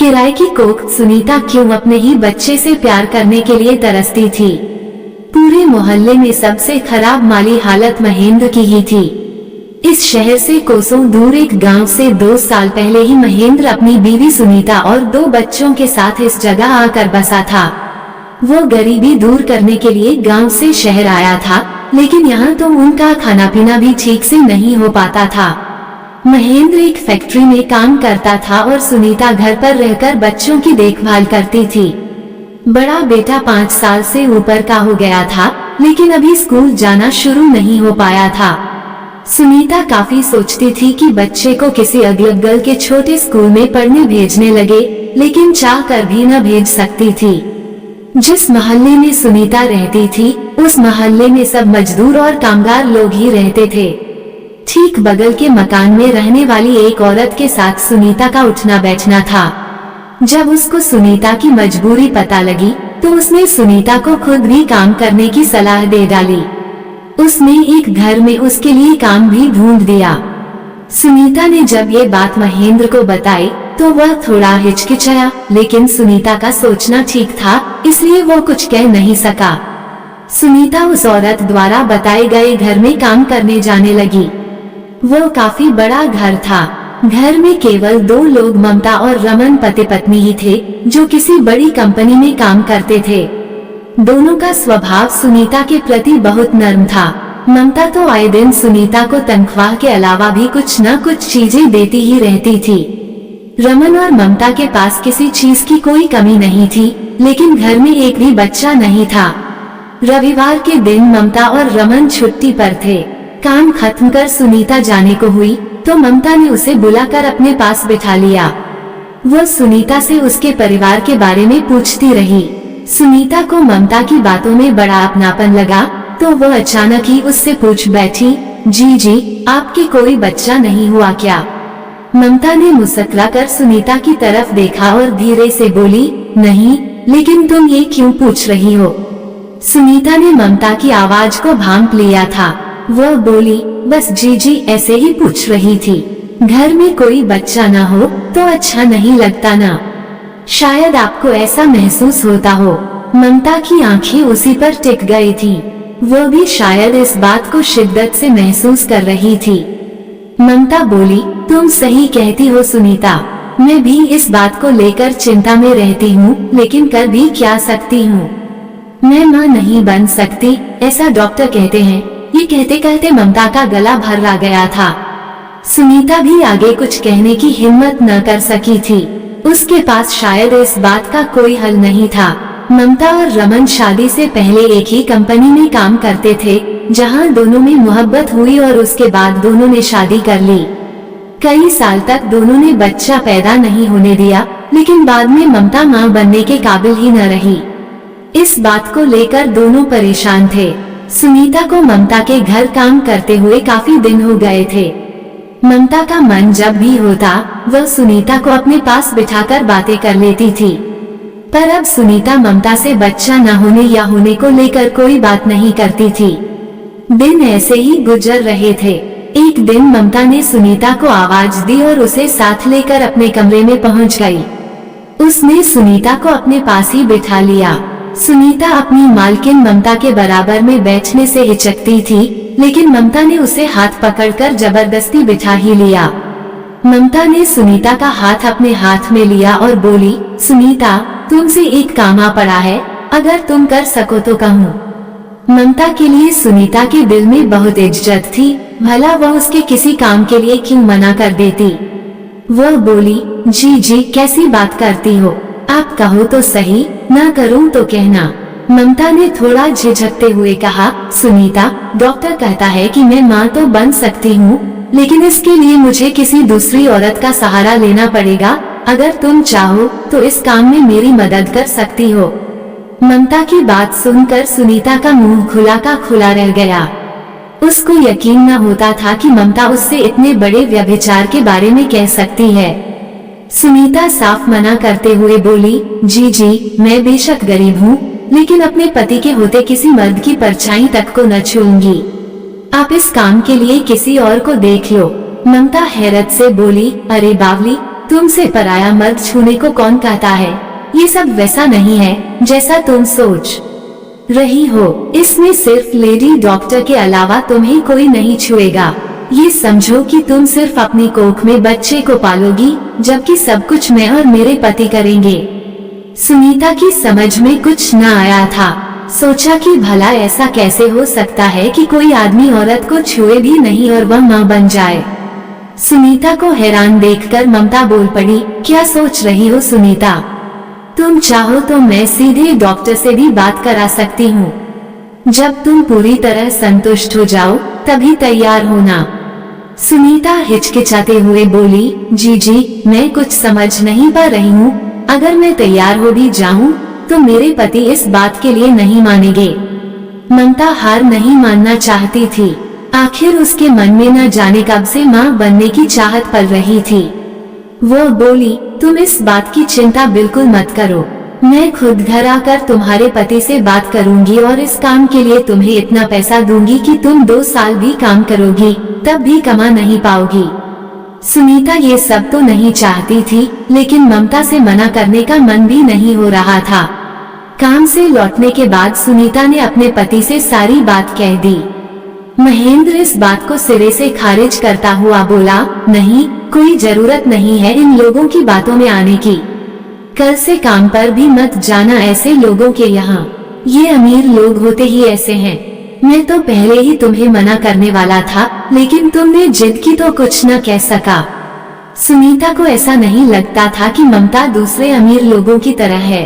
किराए की कोख सुनीता क्यों अपने ही बच्चे से प्यार करने के लिए तरसती थी। पूरे मोहल्ले में सबसे खराब माली हालत महेंद्र की ही थी। इस शहर से कोसों दूर एक गांव से 2 साल पहले ही महेंद्र अपनी बीवी सुनीता और 2 बच्चों के साथ इस जगह आकर बसा था। वो गरीबी दूर करने के लिए गांव से शहर आया था, लेकिन यहाँ तो उनका खाना पीना भी ठीक से नहीं हो पाता था। महेंद्र एक फैक्ट्री में काम करता था और सुनीता घर पर रहकर बच्चों की देखभाल करती थी। बड़ा बेटा 5 साल से ऊपर का हो गया था, लेकिन अभी स्कूल जाना शुरू नहीं हो पाया था। सुनीता काफी सोचती थी कि बच्चे को किसी अगल-बगल के छोटे स्कूल में पढ़ने भेजने लगे, लेकिन चाह कर भी न भेज सकती थी। जिस मोहल्ले में सुनीता रहती थी, उस मोहल्ले में सब मजदूर और कामगार लोग ही रहते थे। ठीक बगल के मकान में रहने वाली एक औरत के साथ सुनीता का उठना बैठना था। जब उसको सुनीता की मजबूरी पता लगी, तो उसने सुनीता को खुद भी काम करने की सलाह दे डाली। उसने एक घर में उसके लिए काम भी ढूंढ दिया। सुनीता ने जब ये बात महेंद्र को बताई, तो वह थोड़ा हिचकिचाया, लेकिन सुनीता का सोचना ठीक था, इसलिए वो कुछ कह नहीं सका। सुनीता उस औरत द्वारा बताए गए घर में काम करने जाने लगी। वो काफी बड़ा घर था। घर में केवल 2 लोग ममता और रमन पति पत्नी ही थे, जो किसी बड़ी कंपनी में काम करते थे। दोनों का स्वभाव सुनीता के प्रति बहुत नर्म था। ममता तो आए दिन सुनीता को तनख्वाह के अलावा भी कुछ न कुछ चीजें देती ही रहती थी। रमन और ममता के पास किसी चीज की कोई कमी नहीं थी, लेकिन घर में एक भी बच्चा नहीं था। रविवार के दिन ममता और रमन छुट्टी पर थे। काम खत्म कर सुनीता जाने को हुई, तो ममता ने उसे बुलाकर अपने पास बिठा लिया। वो सुनीता से उसके परिवार के बारे में पूछती रही। सुनीता को ममता की बातों में बड़ा अपनापन लगा, तो वो अचानक ही उससे पूछ बैठी, जी आपके कोई बच्चा नहीं हुआ क्या? ममता ने मुस्कुराकर सुनीता की तरफ देखा और धीरे से बोली, नहीं, लेकिन तुम ये क्यों पूछ रही हो? सुनीता ने ममता की आवाज को भांप लिया था। वह बोली, बस जी ऐसे ही पूछ रही थी। घर में कोई बच्चा न हो तो अच्छा नहीं लगता ना। शायद आपको ऐसा महसूस होता हो। ममता की आंखें उसी पर टिक गई थी। वो भी शायद इस बात को शिद्दत से महसूस कर रही थी। ममता बोली, तुम सही कहती हो सुनीता, मैं भी इस बात को लेकर चिंता में रहती हूँ, लेकिन कर भी क्या सकती हूँ। मैं माँ नहीं बन सकती, ऐसा डॉक्टर कहते हैं। ये कहते कहते ममता का गला भर आ गया था। सुनीता भी आगे कुछ कहने की हिम्मत न कर सकी थी। उसके पास शायद इस बात का कोई हल नहीं था। ममता और रमन शादी से पहले एक ही कंपनी में काम करते थे, जहां दोनों में मोहब्बत हुई और उसके बाद दोनों ने शादी कर ली। कई साल तक दोनों ने बच्चा पैदा नहीं होने दिया, लेकिन बाद में ममता मां बनने के काबिल ही न रही। इस बात को लेकर दोनों परेशान थे। सुनीता को ममता के घर काम करते हुए काफी दिन हो गए थे। ममता का मन जब भी होता, वह सुनीता को अपने पास बिठाकर बातें कर लेती थी। पर अब सुनीता ममता से बच्चा न होने या होने को लेकर कोई बात नहीं करती थी। दिन ऐसे ही गुजर रहे थे। एक दिन ममता ने सुनीता को आवाज दी और उसे साथ लेकर अपने कमरे में पहुंच गई। उसने सुनीता को अपने पास ही बिठा लिया। सुनीता अपनी मालकिन ममता के बराबर में बैठने से हिचकती थी, लेकिन ममता ने उसे हाथ पकड़कर जबरदस्ती बिठा ही लिया। ममता ने सुनीता का हाथ अपने हाथ में लिया और बोली, सुनीता, तुमसे एक काम आ पड़ा है, अगर तुम कर सको तो कहूँ। ममता के लिए सुनीता के दिल में बहुत इज्जत थी, भला वह उसके किसी काम के लिए क्यों मना कर देती। वह बोली, जी कैसी बात करती हो, आप कहो तो सही, ना करूं तो कहना। ममता ने थोड़ा झिझकते हुए कहा, सुनीता, डॉक्टर कहता है कि मैं माँ तो बन सकती हूँ, लेकिन इसके लिए मुझे किसी दूसरी औरत का सहारा लेना पड़ेगा। अगर तुम चाहो तो इस काम में मेरी मदद कर सकती हो। ममता की बात सुनकर सुनीता का मुंह खुला का खुला रह गया। उसको यकीन न होता था कि ममता उससे इतने बड़े व्यभिचार के बारे में कह सकती है। सुनीता साफ मना करते हुए बोली, जी मैं बेशक गरीब हूँ, लेकिन अपने पति के होते किसी मर्द की परछाई तक को न छूऊंगी। आप इस काम के लिए किसी और को देख लो। ममता हैरत से बोली, अरे बावली, तुमसे पराया मर्द छूने को कौन कहता है? ये सब वैसा नहीं है जैसा तुम सोच रही हो। इसमें सिर्फ लेडी डॉक्टर के अलावा तुम्हें कोई नहीं छुएगा। ये समझो कि तुम सिर्फ अपनी कोख में बच्चे को पालोगी, जबकि सब कुछ मैं और मेरे पति करेंगे। सुनीता की समझ में कुछ न आया था। सोचा कि भला ऐसा कैसे हो सकता है कि कोई आदमी औरत को छुए भी नहीं और वह मां बन जाए। सुनीता को हैरान देखकर ममता बोल पड़ी, क्या सोच रही हो सुनीता? तुम चाहो तो मैं सीधे डॉक्टर से भी बात करा सकती हूँ। जब तुम पूरी तरह संतुष्ट हो जाओ तभी तैयार होना। सुनीता हिचकिचाते हुए बोली, जी मैं कुछ समझ नहीं पा रही हूँ। अगर मैं तैयार हो भी जाऊँ तो मेरे पति इस बात के लिए नहीं मानेंगे। ममता हार नहीं मानना चाहती थी। आखिर उसके मन में न जाने कब से मां बनने की चाहत पल रही थी। वो बोली, तुम इस बात की चिंता बिल्कुल मत करो। मैं खुद घर आकर तुम्हारे पति से बात करूंगी और इस काम के लिए तुम्हें इतना पैसा दूंगी कि तुम 2 साल भी काम करोगी तब भी कमा नहीं पाओगी। सुनीता ये सब तो नहीं चाहती थी, लेकिन ममता से मना करने का मन भी नहीं हो रहा था। काम से लौटने के बाद सुनीता ने अपने पति से सारी बात कह दी। महेंद्र इस बात को सिरे से खारिज करता हुआ बोला, नहीं, कोई जरूरत नहीं है इन लोगों की बातों में आने की। कल से काम पर भी मत जाना ऐसे लोगों के यहाँ। ये अमीर लोग होते ही ऐसे हैं। मैं तो पहले ही तुम्हें मना करने वाला था, लेकिन तुमने जिद की तो कुछ न कह सका। सुनीता को ऐसा नहीं लगता था कि ममता दूसरे अमीर लोगों की तरह है।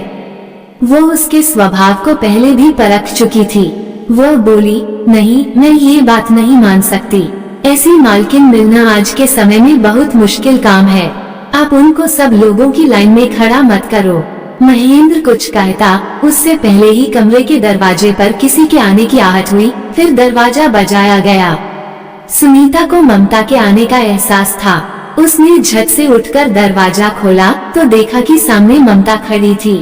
वो उसके स्वभाव को पहले भी परख चुकी थी। वो बोली, नहीं, मैं ये बात नहीं मान सकती। ऐसी मालकिन मिलना आज के समय में बहुत मुश्किल काम है। आप उनको सब लोगों की लाइन में खड़ा मत करो। महेंद्र कुछ कहता उससे पहले ही कमरे के दरवाजे पर किसी के आने की आहट हुई। फिर दरवाजा बजाया गया। सुनीता को ममता के आने का एहसास था। उसने झट से उठकर दरवाजा खोला तो देखा कि सामने ममता खड़ी थी।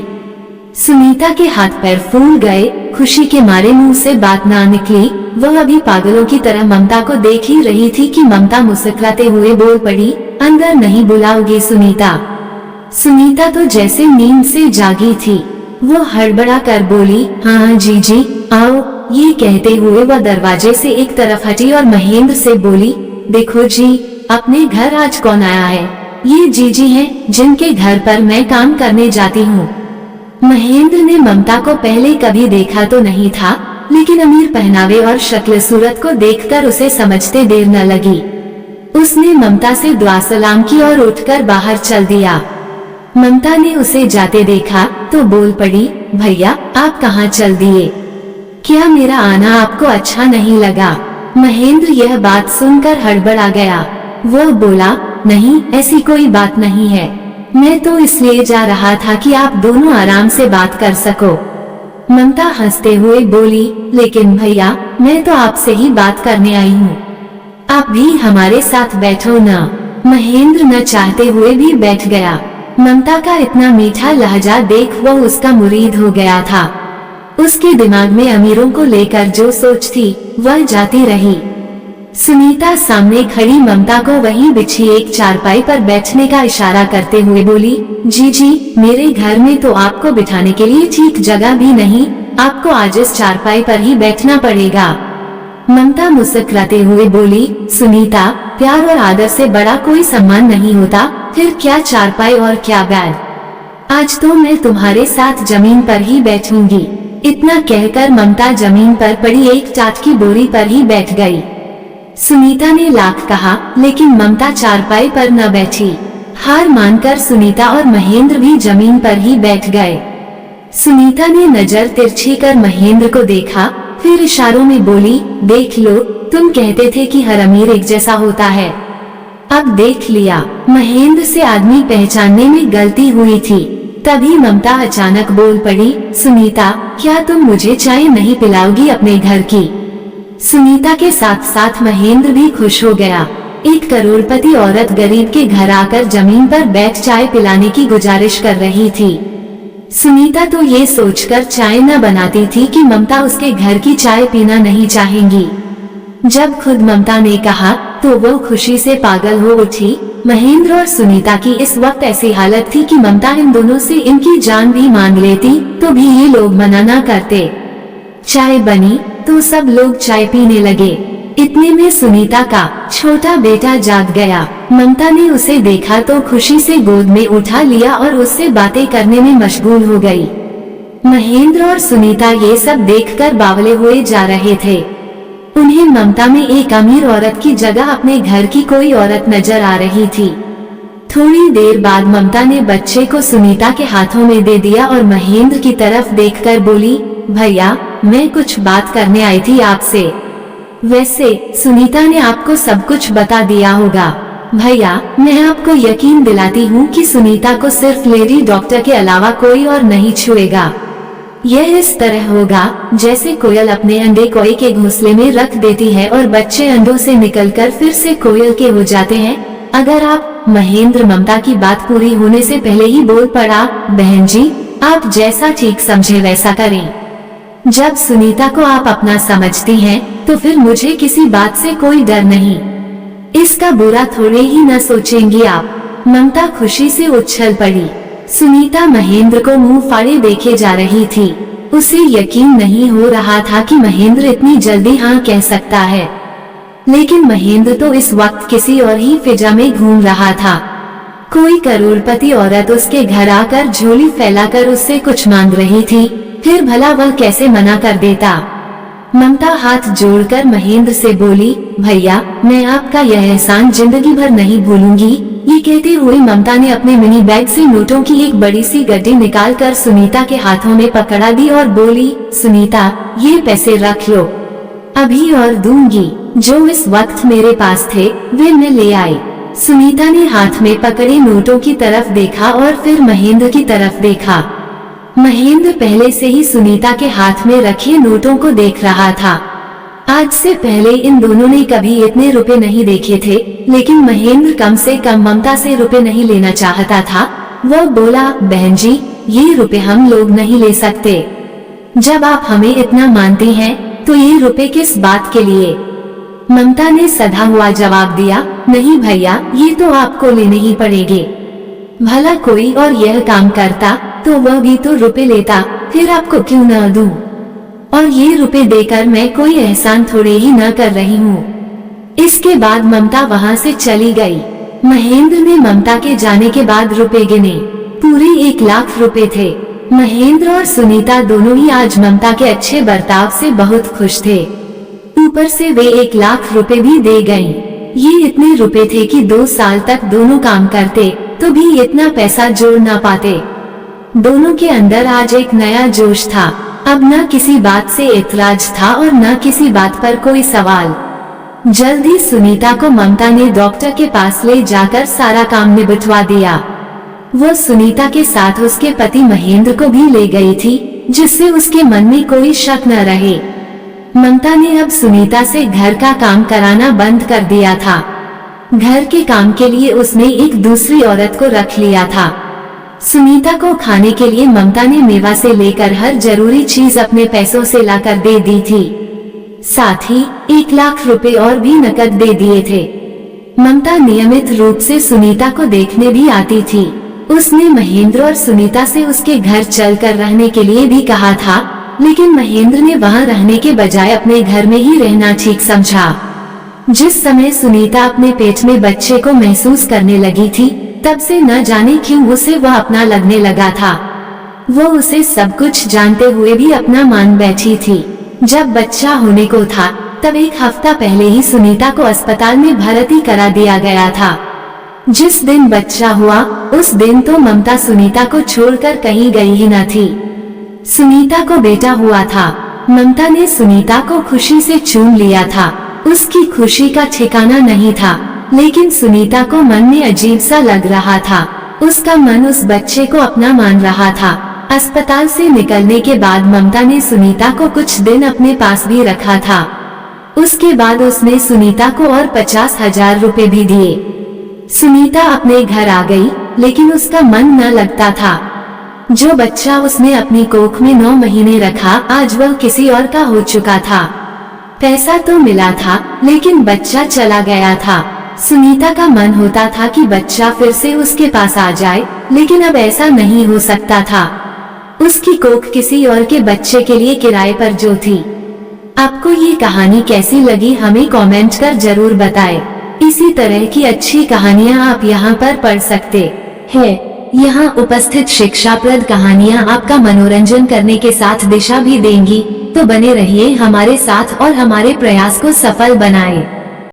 सुनीता के हाथ पैर फूल गए। खुशी के मारे मुंह से बात ना निकली। वह अभी पागलों की तरह ममता को देख ही रही थी कि ममता मुस्कुराते हुए बोल पड़ी, अंदर नहीं बुलाओगे सुनीता? सुनीता तो जैसे नींद से जागी थी। वो हड़बड़ा कर बोली, हाँ जी आओ। ये कहते हुए वह दरवाजे से एक तरफ हटी और महेंद्र से बोली, देखो जी, अपने घर आज कौन आया है? ये जीजी हैं जिनके घर पर मैं काम करने जाती हूँ। महेंद्र ने ममता को पहले कभी देखा तो नहीं था, लेकिन अमीर पहनावे और शक्ल सूरत को देखकर उसे समझते देर न लगी। उसने ममता से दुआ सलाम की और उठकर बाहर चल दिया। ममता ने उसे जाते देखा तो बोल पड़ी, भैया आप कहाँ चल दिए? क्या मेरा आना आपको अच्छा नहीं लगा? महेंद्र यह बात सुनकर हड़बड़ा गया। वो बोला, नहीं, ऐसी कोई बात नहीं है। मैं तो इसलिए जा रहा था कि आप दोनों आराम से बात कर सको। ममता हंसते हुए बोली, लेकिन भैया मैं तो आपसे ही बात करने आई हूँ। आप भी हमारे साथ बैठो ना। महेंद्र न चाहते हुए भी बैठ गया। ममता का इतना मीठा लहजा देख वो उसका मुरीद हो गया था। उसके दिमाग में अमीरों को लेकर जो सोच थी वह जाती रही। सुनीता सामने खड़ी ममता को वहीं बिछी एक चारपाई पर बैठने का इशारा करते हुए बोली, जी मेरे घर में तो आपको बिठाने के लिए ठीक जगह भी नहीं। आपको आज इस चारपाई पर ही बैठना पड़ेगा। ममता मुस्कुराते हुए बोली, सुनीता, प्यार और आदर से बड़ा कोई सम्मान नहीं होता। फिर क्या चारपाई और क्या बेड? आज तो मैं तुम्हारे साथ जमीन पर ही बैठूंगी। इतना कहकर ममता जमीन पर पड़ी एक टाट की बोरी पर ही बैठ गई। सुनीता ने लाख कहा, लेकिन ममता चारपाई पर न बैठी। हार मानकर सुनीता और महेंद्र भी जमीन पर ही बैठ गए। सुनीता ने नजर तिरछी कर महेंद्र को देखा, फिर इशारों में बोली, देख लो, तुम कहते थे कि हर अमीर एक जैसा होता है। अब देख लिया। महेंद्र से आदमी पहचानने में गलती हुई थी। तभी ममता अचानक बोल पड़ी, सुनीता, क्या तुम मुझे चाय नहीं पिलाओगी अपने घर की? सुनीता के साथ साथ महेंद्र भी खुश हो गया। एक करोड़पति औरत गरीब के घर आकर जमीन पर बैठ चाय पिलाने की गुजारिश कर रही थी। सुनीता तो ये सोचकर चाय न बनाती थी कि ममता उसके घर की चाय पीना नहीं चाहेंगी। जब खुद ममता ने कहा तो वो खुशी से पागल हो उठी। महेंद्र और सुनीता की इस वक्त ऐसी हालत थी कि ममता इन दोनों से इनकी जान भी मांग लेती तो भी ये लोग मना ना करते। चाय बनी तो सब लोग चाय पीने लगे। इतने में सुनीता का छोटा बेटा जाग गया। ममता ने उसे देखा तो खुशी से गोद में उठा लिया और उससे बातें करने में मशगूल हो गई। महेंद्र और सुनीता ये सब देखकर बावले हुए जा रहे थे। उन्हें ममता में एक अमीर औरत की जगह अपने घर की कोई औरत नजर आ रही थी। थोड़ी देर बाद ममता ने बच्चे को सुनीता के हाथों में दे दिया और महेंद्र की तरफ देखकर बोली, भैया मैं कुछ बात करने आई थी आपसे। वैसे सुनीता ने आपको सब कुछ बता दिया होगा। भैया मैं आपको यकीन दिलाती हूँ कि सुनीता को सिर्फ लेडी डॉक्टर के अलावा कोई और नहीं छुएगा। यह इस तरह होगा जैसे कोयल अपने अंडे कोई के घोंसले में रख देती है और बच्चे अंडों से निकलकर फिर से कोयल के हो जाते हैं। अगर आप महेंद्र ममता की बात पूरी होने से पहले ही बोल पड़ा, बहन जी आप जैसा ठीक समझे वैसा करें। जब सुनीता को आप अपना समझती हैं तो फिर मुझे किसी बात से कोई डर नहीं। इसका बुरा थोड़े ही न सोचेंगी आप। ममता खुशी से उछल पड़ी। सुनीता महेंद्र को मुंह फाड़े देखे जा रही थी। उसे यकीन नहीं हो रहा था कि महेंद्र इतनी जल्दी हाँ कह सकता है। लेकिन महेंद्र तो इस वक्त किसी और ही फिजा में घूम रहा था। कोई करोड़पति औरत उसके घर आकर झोली फैलाकर उससे कुछ मांग रही थी, फिर भला वह कैसे मना कर देता। ममता हाथ जोड़कर महेंद्र से बोली, भैया मैं आपका यह एहसान जिंदगी भर नहीं भूलूंगी। ये कहते हुए ममता ने अपने मिनी बैग से नोटों की एक बड़ी सी गड्डी निकालकर सुनीता के हाथों में पकड़ा दी और बोली, सुनीता ये पैसे रख लो, अभी और दूंगी। जो इस वक्त मेरे पास थे वे मैं ले आई। सुनीता ने हाथ में पकड़े नोटों की तरफ देखा और फिर महेंद्र की तरफ देखा। महेंद्र पहले से ही सुनीता के हाथ में रखे नोटों को देख रहा था। आज से पहले इन दोनों ने कभी इतने रुपए नहीं देखे थे, लेकिन महेंद्र कम से कम ममता से रुपए नहीं लेना चाहता था। वह बोला, बहन जी ये रुपए हम लोग नहीं ले सकते। जब आप हमें इतना मानते हैं तो ये रुपए किस बात के लिए? ममता ने सधा हुआ जवाब दिया, नहीं भैया ये तो आपको लेने ही पड़ेंगे। भला कोई और यह काम करता तो वह भी तो रुपए लेता, फिर आपको क्यों न दूं? और ये रुपए देकर मैं कोई एहसान थोड़े ही न कर रही हूँ। इसके बाद ममता वहाँ से चली गई। महेंद्र ने ममता के जाने के बाद रुपए गिने, पूरे 1 लाख रुपए थे। महेंद्र और सुनीता दोनों ही आज ममता के अच्छे बर्ताव से बहुत खुश थे। ऊपर से वे 1 लाख रुपए भी दे गईं। ये इतने रुपए थे कि 2 साल तक दोनों काम करते तो भी इतना पैसा जोड़ ना पाते। दोनों के अंदर आज एक नया जोश था। अब न किसी बात से एतराज था और न किसी बात पर कोई सवाल। जल्दी सुनीता को ममता ने डॉक्टर के पास ले जाकर सारा काम निपटवा दिया। वो सुनीता के साथ उसके पति महेंद्र को भी ले गई थी, जिससे उसके मन में कोई शक न रहे। ममता ने अब सुनीता से घर का काम कराना बंद कर दिया था। घर के काम के लिए उसने एक दूसरी औरत को रख लिया था। सुनीता को खाने के लिए ममता ने मेवा से लेकर हर जरूरी चीज अपने पैसों से लाकर दे दी थी। साथ ही 1 लाख रुपए और भी नकद दे दिए थे। ममता नियमित रूप से सुनीता को देखने भी आती थी। उसने महेंद्र और सुनीता से उसके घर चलकर रहने के लिए भी कहा था, लेकिन महेंद्र ने वहां रहने के बजाय अपने घर में ही रहना ठीक समझा। जिस समय सुनीता अपने पेट में बच्चे को महसूस करने लगी थी, तब से न जाने क्यों उसे वह अपना लगने लगा था। वो उसे सब कुछ जानते हुए भी अपना मान बैठी थी। जब बच्चा होने को था तब 1 हफ्ता पहले ही सुनीता को अस्पताल में भर्ती करा दिया गया था। जिस दिन बच्चा हुआ उस दिन तो ममता सुनीता को छोड़कर कहीं गई ही न थी। सुनीता को बेटा हुआ था। ममता ने सुनीता को खुशी से चूम लिया था। उसकी खुशी का ठिकाना नहीं था, लेकिन सुनीता को मन में अजीब सा लग रहा था। उसका मन उस बच्चे को अपना मान रहा था। अस्पताल से निकलने के बाद ममता ने सुनीता को कुछ दिन अपने पास भी रखा था। उसके बाद उसने सुनीता को और 50,000 रुपए भी दिए। सुनीता अपने घर आ गई, लेकिन उसका मन न लगता था। जो बच्चा उसने अपनी कोख में 9 महीने रखा, आज वह किसी और का हो चुका था। पैसा तो मिला था, लेकिन बच्चा चला गया था। सुनीता का मन होता था कि बच्चा फिर से उसके पास आ जाए, लेकिन अब ऐसा नहीं हो सकता था। उसकी कोख किसी और के बच्चे के लिए किराए पर जो थी। आपको ये कहानी कैसी लगी हमें कमेंट कर जरूर बताएं। इसी तरह की अच्छी कहानियाँ आप यहाँ पर पढ़ सकते हैं। यहाँ उपस्थित शिक्षाप्रद कहानियाँ आपका मनोरंजन करने के साथ दिशा भी देंगी, तो बने रहिए हमारे साथ और हमारे प्रयास को सफल बनाएं।